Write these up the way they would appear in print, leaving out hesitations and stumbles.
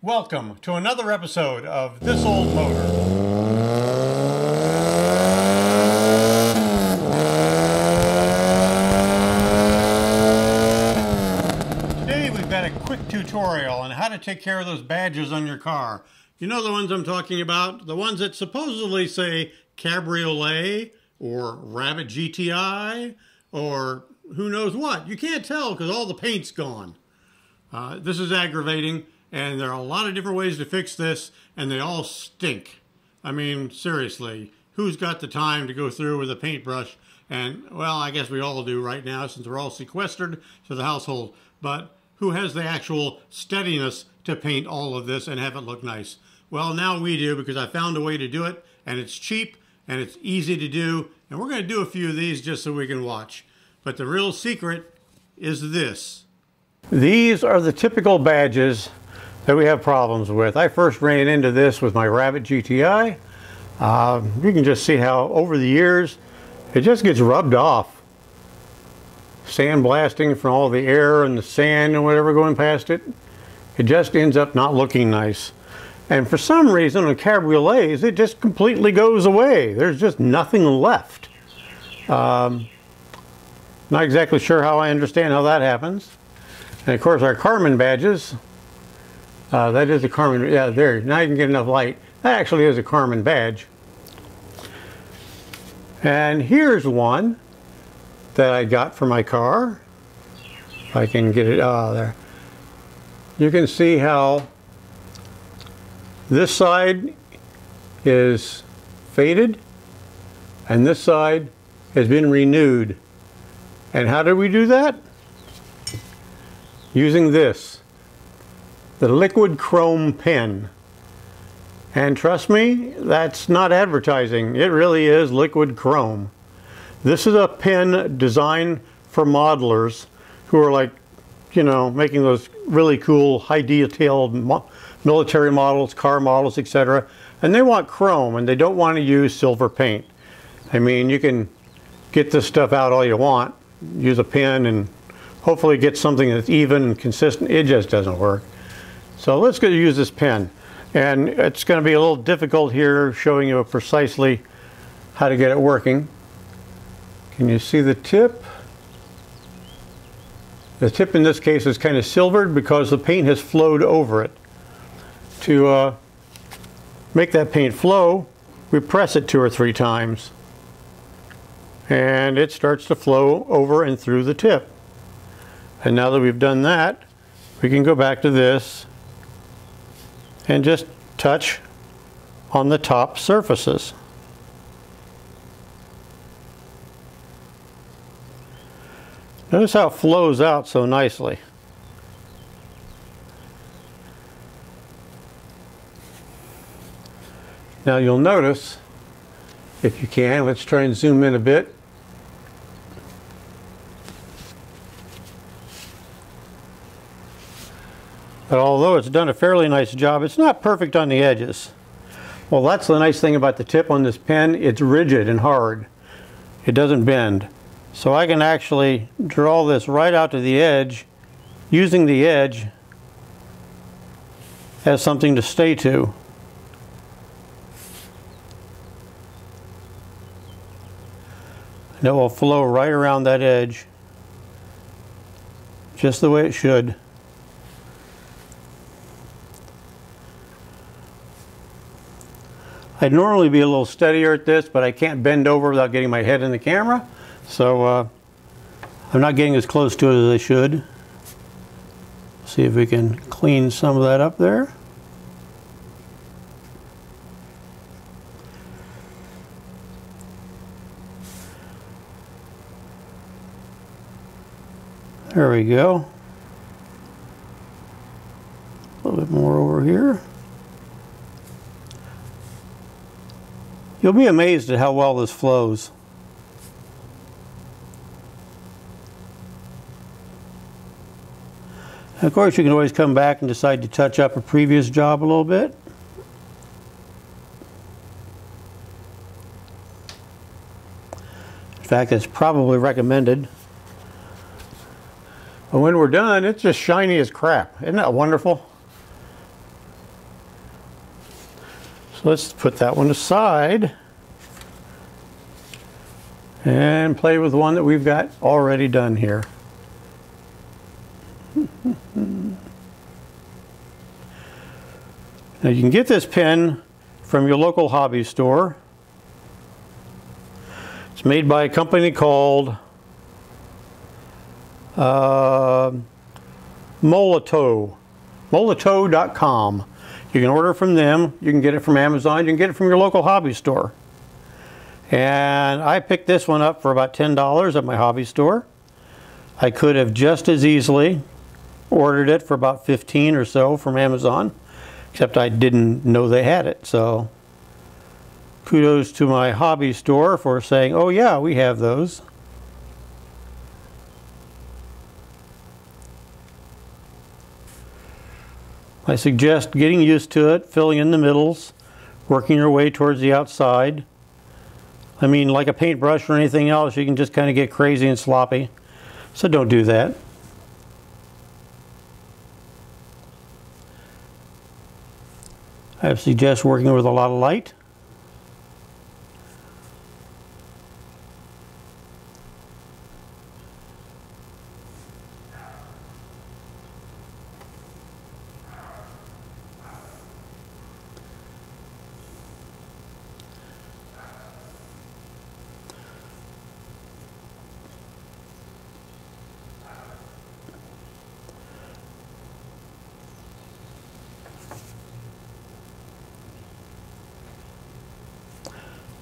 Welcome to another episode of This Old Motor. Today we've got a quick tutorial on how to take care of those badges on your car. You know the ones I'm talking about? The ones that supposedly say Cabriolet or Rabbit GTI or who knows what. You can't tell because all the paint's gone. This is aggravating. And there are a lot of different ways to fix this, and they all stink. I mean, seriously, who's got the time to go through with a paintbrush? And, well, I guess we all do right now since we're all sequestered to the household. But who has the actual steadiness to paint all of this and have it look nice? Well, now we do, because I found a way to do it, and it's cheap, and it's easy to do. And we're going to do a few of these just so we can watch. But the real secret is this. These are the typical badges that we have problems with. I first ran into this with my Rabbit GTI. You can just see how over the years it just gets rubbed off. Sandblasting from all the air and the sand and whatever going past it. It just ends up not looking nice. And for some reason on cabriolets it just completely goes away. There's just nothing left. Not exactly sure how I understand how that happens. And of course our Carmen badges, that is a Carmen, yeah, there, now you can get enough light. That actually is a Carmen badge. And here's one that I got for my car. If I can get it, there. You can see how this side is faded and this side has been renewed. And how did we do that? Using this. The liquid chrome pen. And trust me, that's not advertising. It really is liquid chrome. This is a pen designed for modelers who are like, you know, making those really cool high detailed military models, car models, etc. And they want chrome and they don't want to use silver paint. I mean, you can get this stuff out all you want, use a pen and hopefully get something that's even and consistent. It just doesn't work. So let's go use this pen, and it's going to be a little difficult here showing you precisely how to get it working. Can you see the tip? The tip in this case is kind of silvered because the paint has flowed over it. To make that paint flow, we press it 2 or 3 times and it starts to flow over and through the tip. And now that we've done that, we can go back to this and just touch on the top surfaces. Notice how it flows out so nicely. Now you'll notice, if you can, let's try and zoom in a bit. But although it's done a fairly nice job, it's not perfect on the edges. Well, that's the nice thing about the tip on this pen. It's rigid and hard. It doesn't bend. So I can actually draw this right out to the edge, using the edge as something to stay to. And it will flow right around that edge, just the way it should. I'd normally be a little steadier at this, but I can't bend over without getting my head in the camera. So I'm not getting as close to it as I should. See if we can clean some of that up there. There we go. A little bit more over here. You'll be amazed at how well this flows. And of course, you can always come back and decide to touch up a previous job a little bit. In fact, it's probably recommended. But when we're done, it's just shiny as crap. Isn't that wonderful? So let's put that one aside and play with one that we've got already done here. Now you can get this pen from your local hobby store. It's made by a company called Molotow.com. You can order from them, you can get it from Amazon, you can get it from your local hobby store. And I picked this one up for about $10 at my hobby store. I could have just as easily ordered it for about $15 or so from Amazon, except I didn't know they had it. So kudos to my hobby store for saying, oh yeah, we have those. I suggest getting used to it, filling in the middles, working your way towards the outside. I mean, like a paintbrush or anything else, you can just kind of get crazy and sloppy. So don't do that. I suggest working with a lot of light.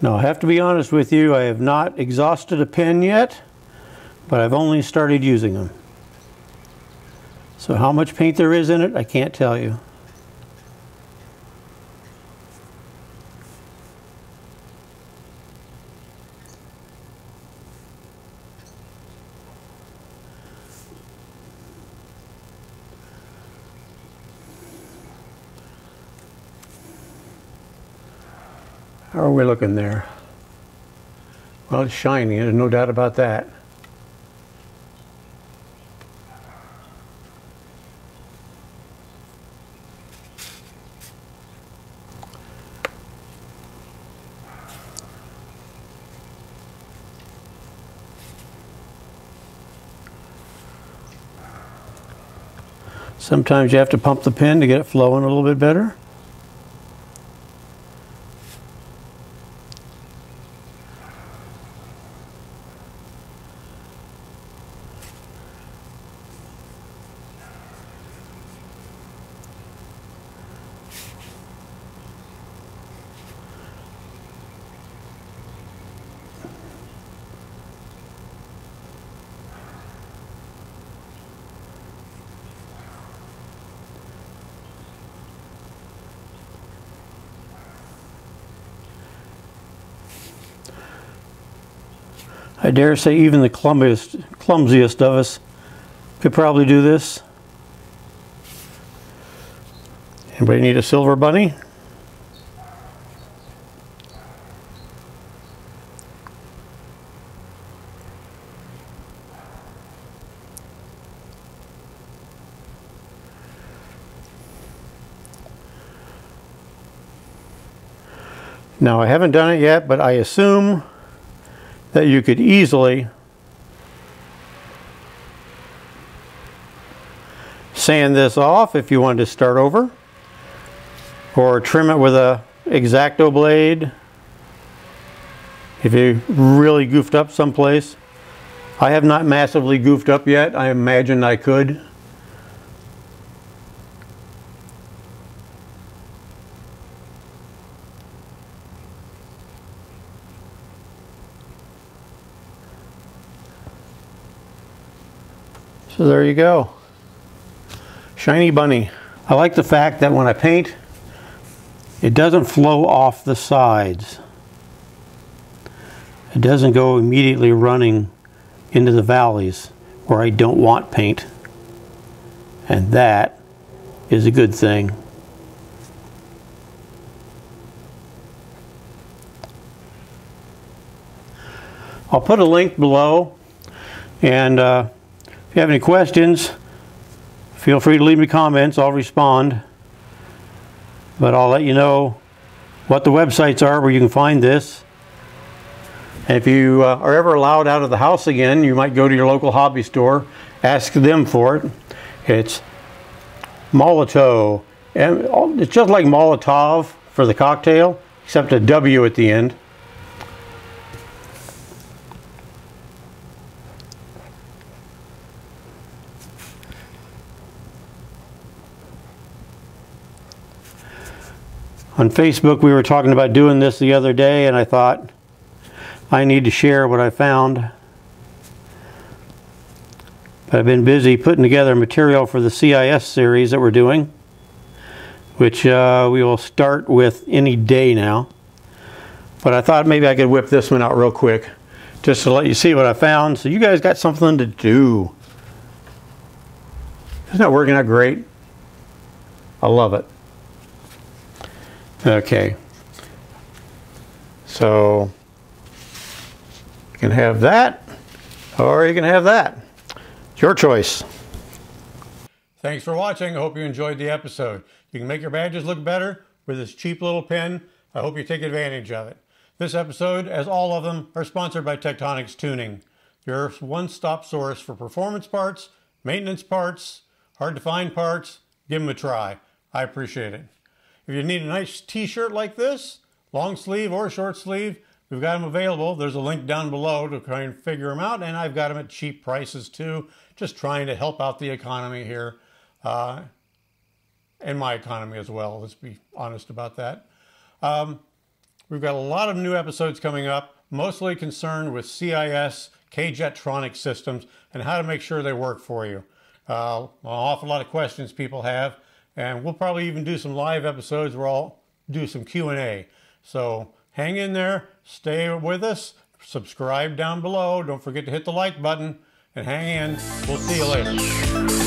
Now, I have to be honest with you, I have not exhausted a pen yet, but I've only started using them. So how much paint there is in it, I can't tell you. How are we looking there? Well, it's shiny, there's no doubt about that. Sometimes you have to pump the pen to get it flowing a little bit better. I dare say even the clumsiest of us could probably do this. Anybody need a silver bunny? Now, I haven't done it yet, but I assume that you could easily sand this off if you wanted to start over, or trim it with a X-Acto blade if you really goofed up someplace. I have not massively goofed up yet. I imagine I could. So there you go. Shiny bunny. I like the fact that when I paint, it doesn't flow off the sides. It doesn't go immediately running into the valleys where I don't want paint. And that is a good thing. I'll put a link below, and if you have any questions, feel free to leave me comments. I'll respond. But I'll let you know what the websites are where you can find this. And if you are ever allowed out of the house again, you might go to your local hobby store, ask them for it. It's Molotov. And it's just like Molotov for the cocktail, except a W at the end. On Facebook, we were talking about doing this the other day, and I thought I need to share what I found. But I've been busy putting together material for the CIS series that we're doing, which we will start with any day now. But I thought maybe I could whip this one out real quick, just to let you see what I found, so you guys got something to do. Isn't that working out great? I love it. Okay, so you can have that, or you can have that. It's your choice. Thanks for watching. I hope you enjoyed the episode. You can make your badges look better with this cheap little pen. I hope you take advantage of it. This episode, as all of them, are sponsored by K-Jetronic Tuning, your one-stop source for performance parts, maintenance parts, hard-to-find parts. Give them a try. I appreciate it. If you need a nice t-shirt like this, long sleeve or short sleeve, we've got them available. There's a link down below to try and figure them out, and I've got them at cheap prices too, just trying to help out the economy here, and my economy as well, let's be honest about that. We've got a lot of new episodes coming up, mostly concerned with CIS, K-Jetronic systems, and how to make sure they work for you. An awful lot of questions people have. And we'll probably even do some live episodes where I'll do some Q&A. So hang in there, stay with us, subscribe down below. Don't forget to hit the like button and hang in. We'll see you later.